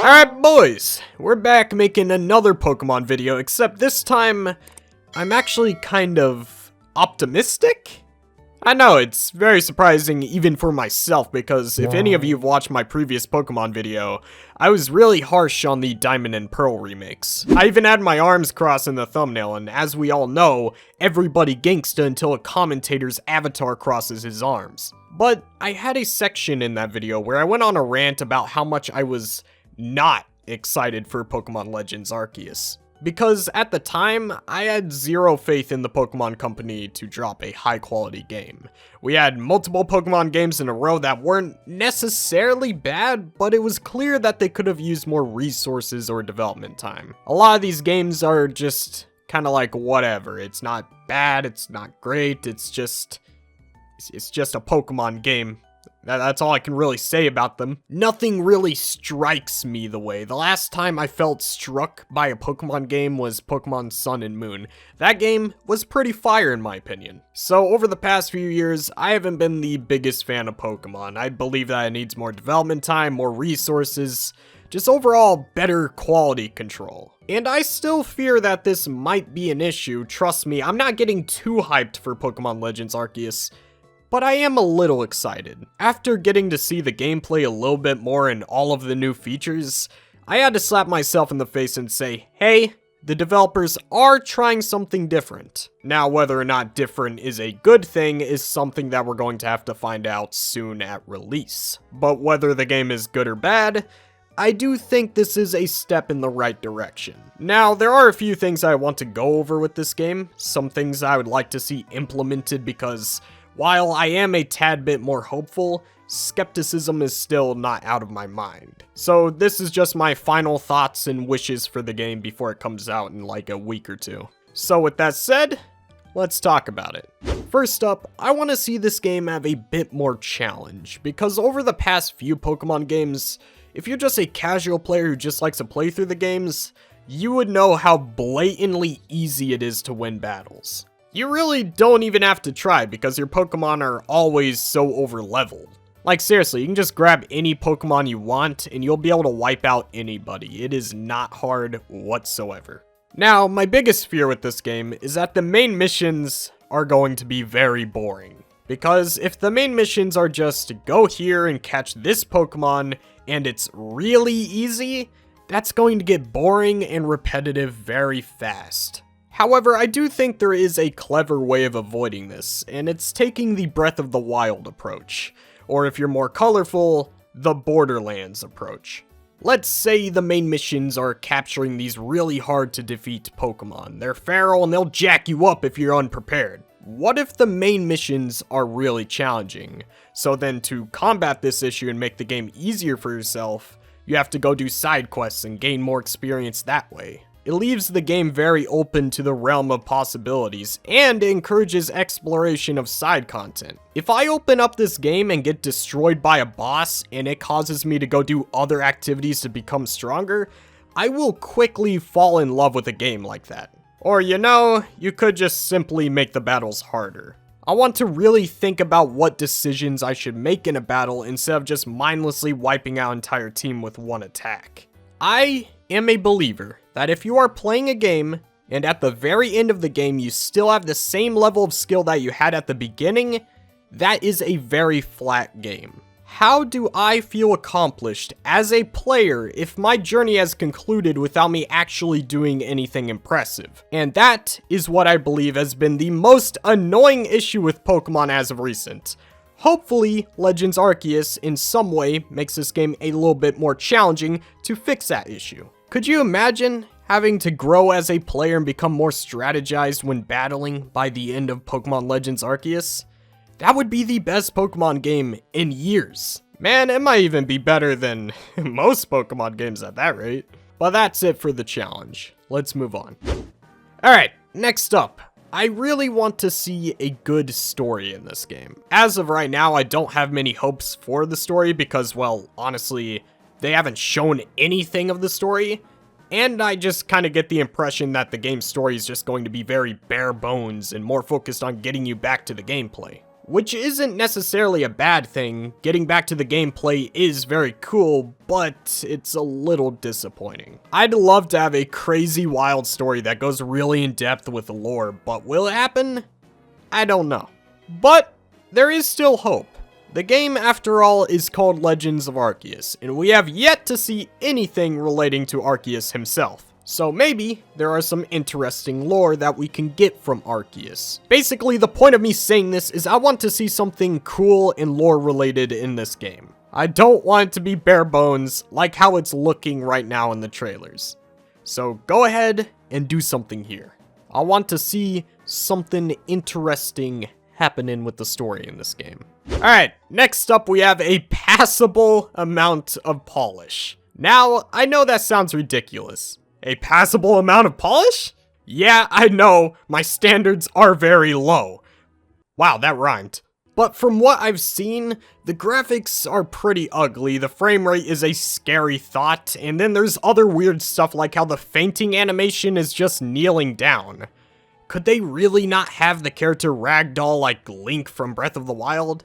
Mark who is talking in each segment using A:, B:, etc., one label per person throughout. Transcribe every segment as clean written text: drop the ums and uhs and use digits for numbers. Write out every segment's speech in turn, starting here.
A: Alright boys, we're back making another Pokemon video, except this time, I'm actually kind of optimistic? I know, it's very surprising even for myself, because if any of you have watched my previous Pokemon video, I was really harsh on the Diamond and Pearl remakes. I even had my arms crossed in the thumbnail, and as we all know, everybody gangsta until a commentator's avatar crosses his arms. But I had a section in that video where I went on a rant about how much I was not excited for Pokemon Legends Arceus. Because at the time, I had zero faith in the Pokemon Company to drop a high quality game. We had multiple Pokemon games in a row that weren't necessarily bad, but it was clear that they could have used more resources or development time. A lot of these games are just kind of like whatever. It's not bad, it's not great, it's just a Pokemon game. That's all I can really say about them. Nothing really strikes me the way. The last time I felt struck by a Pokemon game was Pokemon Sun and Moon. That game was pretty fire in my opinion. So over the past few years, I haven't been the biggest fan of Pokemon. I believe that it needs more development time, more resources, just overall better quality control. And I still fear that this might be an issue. Trust me, I'm not getting too hyped for Pokemon Legends Arceus, but I am a little excited. After getting to see the gameplay a little bit more and all of the new features, I had to slap myself in the face and say, hey, the developers are trying something different. Now, whether or not different is a good thing is something that we're going to have to find out soon at release. But whether the game is good or bad, I do think this is a step in the right direction. Now, there are a few things I want to go over with this game, some things I would like to see implemented because while I am a tad bit more hopeful, skepticism is still not out of my mind. So this is just my final thoughts and wishes for the game before it comes out in like a week or two. So with that said, let's talk about it. First up, I want to see this game have a bit more challenge, because over the past few Pokemon games, if you're just a casual player who just likes to play through the games, you would know how blatantly easy it is to win battles. You really don't even have to try because your Pokemon are always so over-leveled. Like seriously, you can just grab any Pokemon you want and you'll be able to wipe out anybody. It is not hard whatsoever. Now, my biggest fear with this game is that the main missions are going to be very boring. Because if the main missions are just go here and catch this Pokemon and it's really easy, that's going to get boring and repetitive very fast. However, I do think there is a clever way of avoiding this, and it's taking the Breath of the Wild approach, or if you're more colorful, the Borderlands approach. Let's say the main missions are capturing these really hard to defeat Pokemon. They're feral and they'll jack you up if you're unprepared. What if the main missions are really challenging? So then to combat this issue and make the game easier for yourself, you have to go do side quests and gain more experience that way. It leaves the game very open to the realm of possibilities, and encourages exploration of side content. If I open up this game and get destroyed by a boss, and it causes me to go do other activities to become stronger, I will quickly fall in love with a game like that. Or you know, you could just simply make the battles harder. I want to really think about what decisions I should make in a battle instead of just mindlessly wiping out an entire team with one attack. I am a believer that if you are playing a game, and at the very end of the game you still have the same level of skill that you had at the beginning, that is a very flat game. How do I feel accomplished as a player if my journey has concluded without me actually doing anything impressive? And that is what I believe has been the most annoying issue with Pokemon as of recent. Hopefully, Legends Arceus in some way makes this game a little bit more challenging to fix that issue. Could you imagine having to grow as a player and become more strategized when battling by the end of Pokemon Legends Arceus? That would be the best Pokemon game in years. Man, it might even be better than most Pokemon games at that rate. But that's it for the challenge. Let's move on. Alright, next up. I really want to see a good story in this game. As of right now, I don't have many hopes for the story because, well, honestly, they haven't shown anything of the story, and I just kind of get the impression that the game's story is just going to be very bare bones and more focused on getting you back to the gameplay. which isn't necessarily a bad thing. Getting back to the gameplay is very cool, but it's a little disappointing. I'd love to have a crazy wild story that goes really in depth with the lore, but will it happen? I don't know. But there is still hope. The game, after all, is called Legends of Arceus, and we have yet to see anything relating to Arceus himself. So maybe there are some interesting lore that we can get from Arceus. Basically, the point of me saying this is I want to see something cool and lore related in this game. I don't want it to be bare bones like how it's looking right now in the trailers. So go ahead and do something here. I want to see something interesting happening with the story in this game. Alright, next up we have a passable amount of polish. Now, I know that sounds ridiculous. A passable amount of polish? Yeah, I know, my standards are very low. Wow, that rhymed. But from what I've seen, the graphics are pretty ugly, the frame rate is a scary thought, and then there's other weird stuff like how the fainting animation is just kneeling down. Could they really not have the character ragdoll like Link from Breath of the Wild?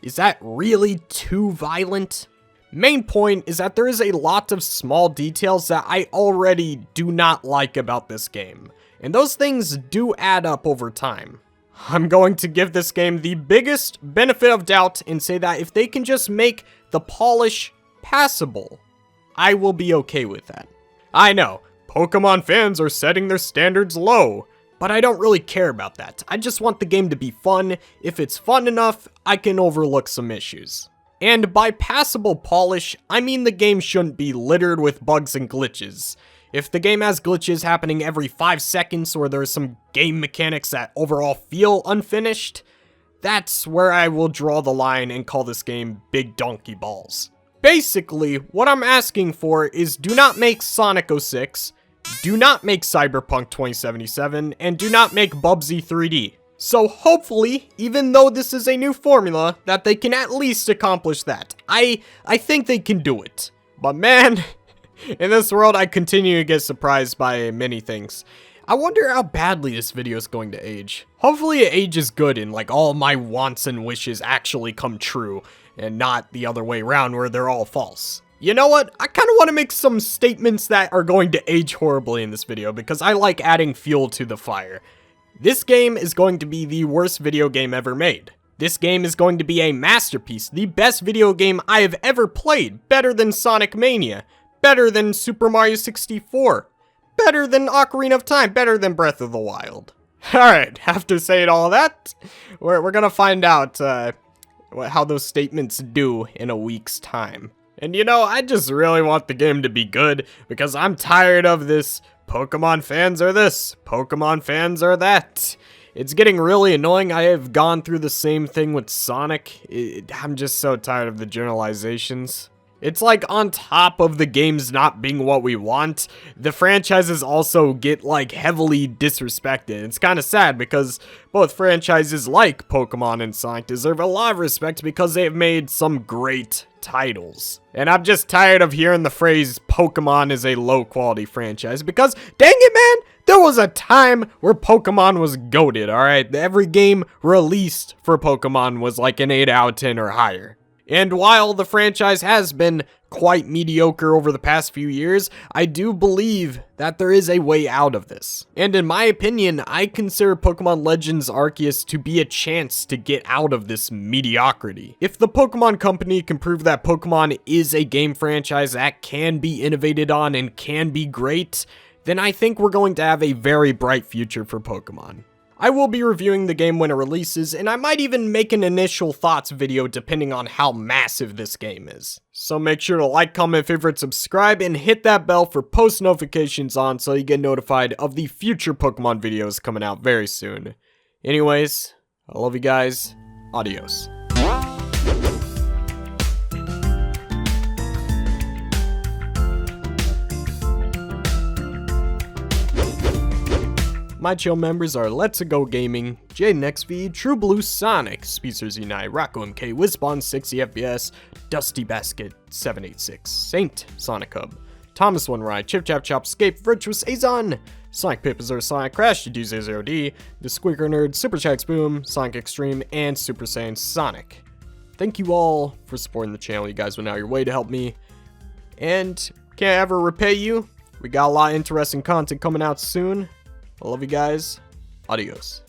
A: Is that really too violent? Main point is that there is a lot of small details that I already do not like about this game, and those things do add up over time. I'm going to give this game the biggest benefit of doubt and say that if they can just make the polish passable, I will be okay with that. I know, Pokemon fans are setting their standards low, but I don't really care about that. I just want the game to be fun. If it's fun enough, I can overlook some issues. And by passable polish, I mean the game shouldn't be littered with bugs and glitches. If the game has glitches happening every 5 seconds or there's some game mechanics that overall feel unfinished, that's where I will draw the line and call this game Big Donkey Balls. Basically, what I'm asking for is do not make Sonic 06, do not make Cyberpunk 2077, and do not make Bubsy 3D. So hopefully, even though this is a new formula, that they can at least accomplish that. I think they can do it. But man, in this world I continue to get surprised by many things. I wonder how badly this video is going to age. Hopefully it ages good and like all my wants and wishes actually come true, and not the other way around where they're all false. You know what? I kind of want to make some statements that are going to age horribly in this video because I like adding fuel to the fire. This game is going to be the worst video game ever made. This game is going to be a masterpiece, the best video game I have ever played, better than Sonic Mania, better than Super Mario 64, better than Ocarina of Time, better than Breath of the Wild. Alright, after saying all that, we're gonna find out how those statements do in a week's time. And you know, I just really want the game to be good, because I'm tired of this Pokemon fans are this, Pokemon fans are that. It's getting really annoying. I have gone through the same thing with Sonic. I'm just so tired of the generalizations. It's like on top of the games not being what we want, the franchises also get like heavily disrespected. It's kind of sad because both franchises like Pokemon and Sonic deserve a lot of respect because they have made some great titles. And I'm just tired of hearing the phrase Pokemon is a low quality franchise because dang it man, there was a time where Pokemon was goated, alright? Every game released for Pokemon was like an 8 out of 10 or higher. And while the franchise has been quite mediocre over the past few years, I do believe that there is a way out of this. And in my opinion, I consider Pokemon Legends Arceus to be a chance to get out of this mediocrity. If the Pokemon Company can prove that Pokemon is a game franchise that can be innovated on and can be great, then I think we're going to have a very bright future for Pokemon. I will be reviewing the game when it releases, and I might even make an initial thoughts video depending on how massive this game is. So make sure to like, comment, favorite, subscribe, and hit that bell for post notifications on so you get notified of the future Pokemon videos coming out very soon. Anyways, I love you guys. Adios. My channel members are Let's Go Gaming, JadenXV, True Blue Sonic, Speedsters Unite, Rocco MK, Wizbon 60 FPS, Dusty Basket 786, Saint Sonic Hub, Thomas One Ride, Chip Chap Chop, Scape, Virtuous Azon, Sonic Pip, Azure Sonic, Crash, D0D, The Squeaker Nerd, Super Shax Boom, Sonic Extreme, and Super Saiyan Sonic. Thank you all for supporting the channel. You guys went out your way to help me. And can't ever repay you. We got a lot of interesting content coming out soon. I love you guys. Adios.